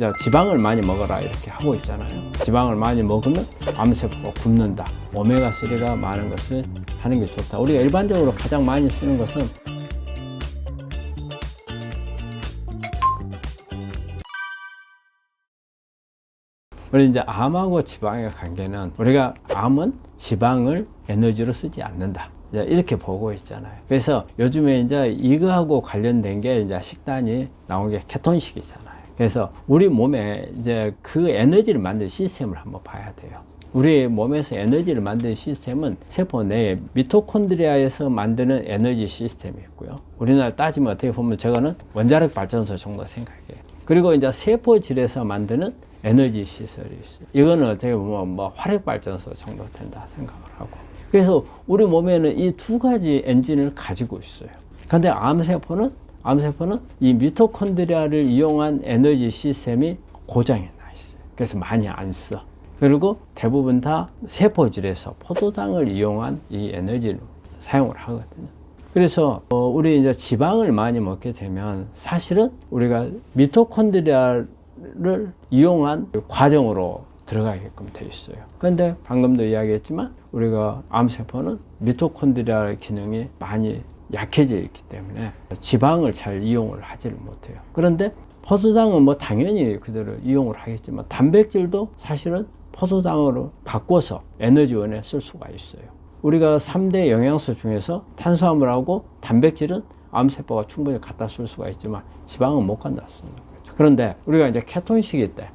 이제 지방을 많이 먹어라 이렇게 하고 있잖아요. 지방을 많이 먹으면 암세포가 굶는다. 오메가3가 많은 것을 하는 게 좋다. 우리가 일반적으로 가장 많이 쓰는 것은 우리 이제 암하고 지방의 관계는 우리가 암은 지방을 에너지로 쓰지 않는다. 이렇게 보고 있잖아요. 그래서 요즘에 이제 이거하고 관련된 게 이제 식단이 나온 게 케톤식이잖아요. 그래서 우리 몸에 이제 그 에너지를 만드는 시스템을 한번 봐야 돼요. 우리 몸에서 에너지를 만드는 시스템은 세포 내에 미토콘드리아에서 만드는 에너지 시스템이 있고요. 우리나라 따지면 어떻게 보면 저거는 원자력 발전소 정도 생각해요. 그리고 이제 세포질에서 만드는 에너지 시설이 있어요. 이거는 어떻게 보면 뭐 화력 발전소 정도 된다 생각을 하고. 그래서 우리 몸에는 이 두 가지 엔진을 가지고 있어요. 근데 암세포는 이 미토콘드리아를 이용한 에너지 시스템이 고장이 나 있어요. 그래서 많이 안 써. 그리고 대부분 다 세포질에서 포도당을 이용한 이 에너지를 사용을 하거든요. 그래서 우리 이제 지방을 많이 먹게 되면 사실은 우리가 미토콘드리아를 이용한 과정으로 들어가게끔 돼 있어요. 그런데 방금도 이야기했지만 우리가 암세포는 미토콘드리아 기능이 많이 약해져 있기 때문에 지방을 잘 이용을 하지를 못해요. 그런데 포도당은 뭐 당연히 그대로 이용을 하겠지만 단백질도 사실은 포도당으로 바꿔서 에너지원에 쓸 수가 있어요. 우리가 3대 영양소 중에서 탄수화물하고 단백질은 암세포가 충분히 갖다 쓸 수가 있지만 지방은 못 갖다 쓰는 거죠. 그런데 우리가 이제 케톤식일 때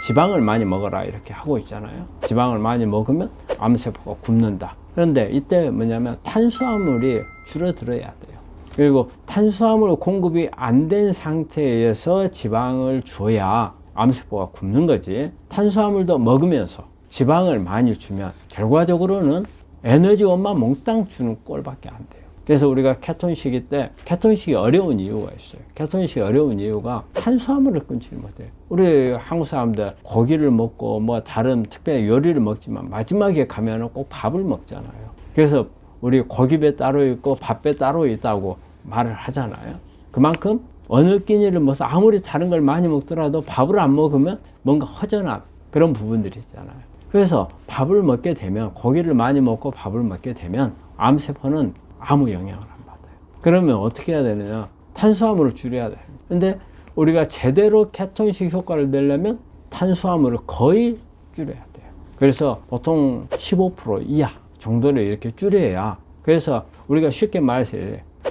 지방을 많이 먹어라 이렇게 하고 있잖아요. 지방을 많이 먹으면 암세포가 굶는다. 그런데 이때 뭐냐면 탄수화물이 줄어들어야 돼요. 그리고 탄수화물 공급이 안 된 상태에서 지방을 줘야 암세포가 굶는 거지. 탄수화물도 먹으면서 지방을 많이 주면 결과적으로는 에너지원만 몽땅 주는 꼴밖에 안 돼요. 그래서 우리가 케톤식일 때 케톤식이 어려운 이유가 있어요. 케톤식이 어려운 이유가 탄수화물을 끊지 못해요. 우리 한국 사람들 고기를 먹고 뭐 다른 특별히 요리를 먹지만 마지막에 가면은 꼭 밥을 먹잖아요. 그래서 우리 고기배 따로 있고 밥배 따로 있다고 말을 하잖아요. 그만큼 어느 끼니를 먹어서 아무리 다른 걸 많이 먹더라도 밥을 안 먹으면 뭔가 허전한 그런 부분들이 있잖아요. 그래서 밥을 먹게 되면 고기를 많이 먹고 밥을 먹게 되면 암세포는 아무 영향을 안 받아요. 그러면 어떻게 해야 되느냐? 탄수화물을 줄여야 돼요. 근데 우리가 제대로 케톤식 효과를 내려면 탄수화물을 거의 줄여야 돼요. 그래서 보통 15% 이하 정도를 이렇게 줄여야, 그래서 우리가 쉽게 말해서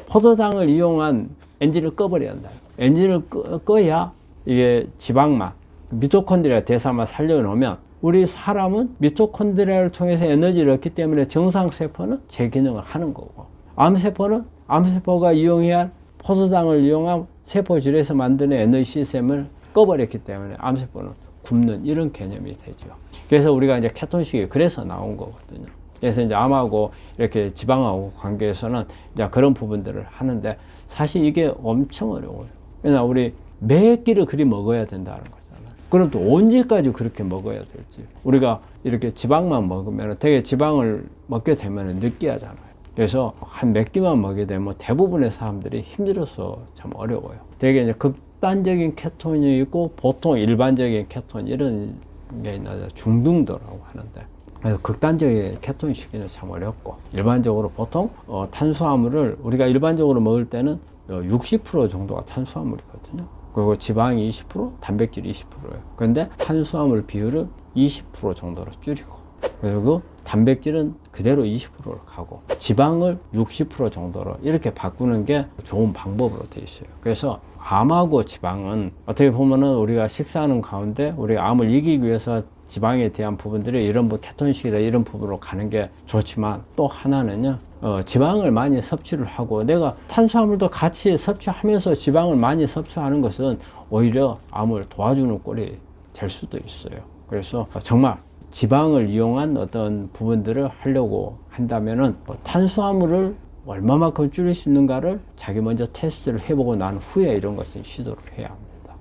포도당을 이용한 엔진을 꺼버려야 한다. 엔진을 꺼야 이게 지방만, 미토콘드리아 대사만 살려놓으면 우리 사람은 미토콘드리아를 통해서 에너지를 얻기 때문에 정상세포는 제 기능을 하는 거고, 암세포는 암세포가 이용해야 할 포도당을 이용한 세포질에서 만드는 에너지 시스템을 꺼버렸기 때문에 암세포는 굶는 이런 개념이 되죠. 그래서 우리가 이제 케톤식이 그래서 나온 거거든요. 그래서 이제 암하고 이렇게 지방하고 관계에서는 이제 그런 부분들을 하는데 사실 이게 엄청 어려워요. 왜냐 우리 매 끼를 그리 먹어야 된다는 거잖아요. 그럼 또 언제까지 그렇게 먹어야 될지. 우리가 이렇게 지방만 먹으면 되게 지방을 먹게 되면 느끼하잖아요. 그래서 한 몇 끼만 먹게 되면 대부분의 사람들이 힘들어서 참 어려워요. 되게 이제 극단적인 케톤이 있고 보통 일반적인 케톤 이런 게 있는데 중등도라고 하는데, 그래서 극단적인 케톤 시기는 참 어렵고, 일반적으로 보통 탄수화물을 우리가 일반적으로 먹을 때는 60% 정도가 탄수화물이거든요. 그리고 지방이 20%, 단백질이 20%예요. 그런데 탄수화물 비율을 20% 정도로 줄이고, 그리고 단백질은 그대로 20%로 가고 지방을 60% 정도로 이렇게 바꾸는 게 좋은 방법으로 되어 있어요. 그래서 암하고 지방은 어떻게 보면은 우리가 식사하는 가운데 우리 암을 이기기 위해서 지방에 대한 부분들이 이런 케톤식이나 이런 부분으로 가는 게 좋지만, 또 하나는요, 지방을 많이 섭취를 하고 내가 탄수화물도 같이 섭취하면서 지방을 많이 섭취하는 것은 오히려 암을 도와주는 꼴이 될 수도 있어요. 그래서 정말 지방을 이용한 어떤 부분들을 하려고 한다면은 탄수화물을 얼마만큼 줄일 수 있는가를 자기 먼저 테스트를 해보고 난 후에 이런 것을 시도를 해야 합니다.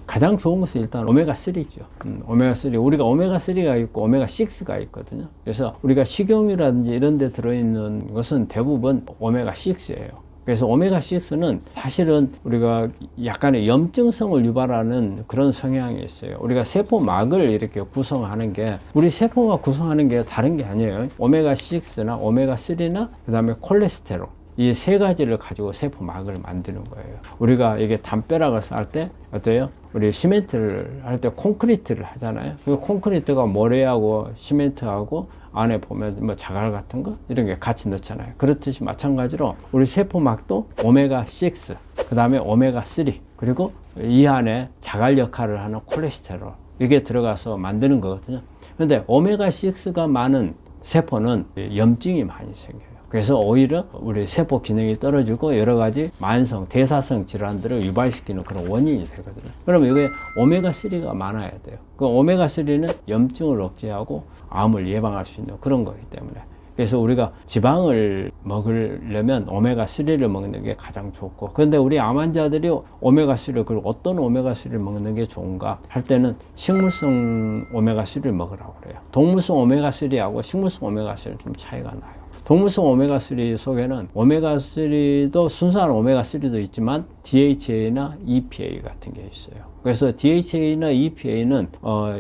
가장 좋은 것은 일단 오메가3죠. 오메가3. 우리가 오메가3가 있고 오메가6가 있거든요. 그래서 우리가 식용유라든지 이런 데 들어있는 것은 대부분 오메가6예요. 그래서 오메가6는 사실은 우리가 약간의 염증성을 유발하는 그런 성향이 있어요. 우리가 세포막을 이렇게 구성하는 게, 우리 세포가 구성하는 게 다른 게 아니에요. 오메가6나 오메가3나 그 다음에 콜레스테롤, 이 세 가지를 가지고 세포막을 만드는 거예요. 우리가 이게 담벼락을 쌓을 때 어때요? 우리 시멘트를 할 때 콘크리트를 하잖아요. 그 콘크리트가 모래하고 시멘트하고 안에 보면 뭐 자갈 같은 거 이런 게 같이 넣잖아요. 그렇듯이 마찬가지로 우리 세포막도 오메가6, 그 다음에 오메가3, 그리고 이 안에 자갈 역할을 하는 콜레스테롤, 이게 들어가서 만드는 거거든요. 그런데 오메가6가 많은 세포는 염증이 많이 생겨요. 그래서 오히려 우리 세포 기능이 떨어지고 여러 가지 만성, 대사성 질환들을 유발시키는 그런 원인이 되거든요. 그러면 이게 오메가3가 많아야 돼요. 그 오메가3는 염증을 억제하고 암을 예방할 수 있는 그런 거기 때문에. 그래서 우리가 지방을 먹으려면 오메가3를 먹는 게 가장 좋고, 그런데 우리 암 환자들이 오메가3를, 그리고 어떤 오메가3를 먹는 게 좋은가 할 때는 식물성 오메가3를 먹으라고 그래요. 동물성 오메가3하고 식물성 오메가3는 좀 차이가 나요. 동물성 오메가3 속에는 오메가3도 순수한 오메가3도 있지만 DHA나 EPA 같은 게 있어요. 그래서 DHA나 EPA는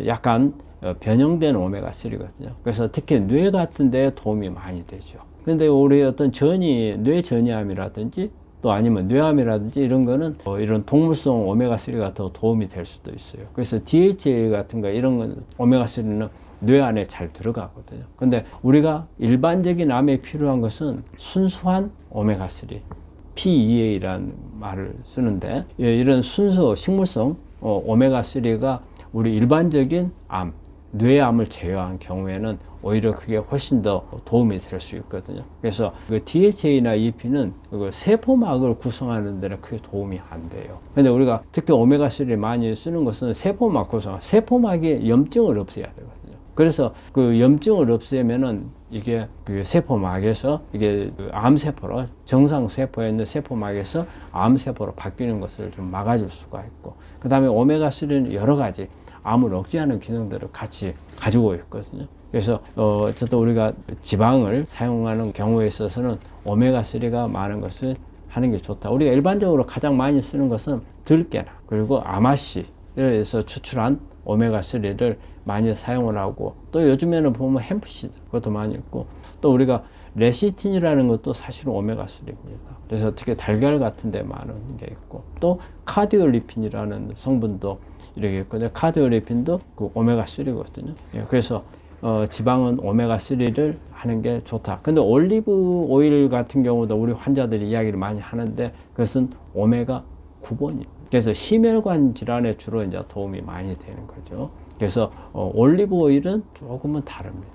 약간 변형된 오메가3거든요. 그래서 특히 뇌 같은 데에 도움이 많이 되죠. 근데 우리 어떤 뇌 전이암이라든지 또 아니면 뇌암이라든지 이런 거는 이런 동물성 오메가3가 더 도움이 될 수도 있어요. 그래서 DHA 같은 거 이런 건 오메가3는 뇌 안에 잘 들어가거든요. 근데 우리가 일반적인 암에 필요한 것은 순수한 오메가3, PEA라는 말을 쓰는데, 이런 순수 식물성 오메가3가 우리 일반적인 암, 뇌암을 제외한 경우에는 오히려 그게 훨씬 더 도움이 될 수 있거든요. 그래서 그 DHA나 EP는 그 세포막을 구성하는 데는 크게 도움이 안 돼요. 근데 우리가 특히 오메가3를 많이 쓰는 것은 세포막 구성, 세포막에 염증을 없애야 되거든요. 그래서 그 염증을 없애면은 이게 그 세포막에서 이게 그 암세포로, 정상 세포에 있는 세포막에서 암세포로 바뀌는 것을 좀 막아줄 수가 있고, 그 다음에 오메가3는 여러 가지 암을 억제하는 기능들을 같이 가지고 있거든요. 그래서 어쨌든 우리가 지방을 사용하는 경우에 있어서는 오메가3가 많은 것을 하는 게 좋다. 우리가 일반적으로 가장 많이 쓰는 것은 들깨나 그리고 아마씨에서 추출한 오메가3를 많이 사용을 하고, 또 요즘에는 보면 햄프시드 그것도 많이 있고, 또 우리가 레시틴이라는 것도 사실은 오메가3입니다. 그래서 특히 달걀 같은 데 많은 게 있고, 또 카디올리핀이라는 성분도 이렇게 있거든요. 카디올리핀도 그 오메가3거든요. 예, 그래서 지방은 오메가3를 하는 게 좋다. 근데 올리브 오일 같은 경우도 우리 환자들이 이야기를 많이 하는데 그것은 오메가9번입니다. 그래서 심혈관 질환에 주로 이제 도움이 많이 되는 거죠. 그래서 올리브 오일은 조금은 다릅니다.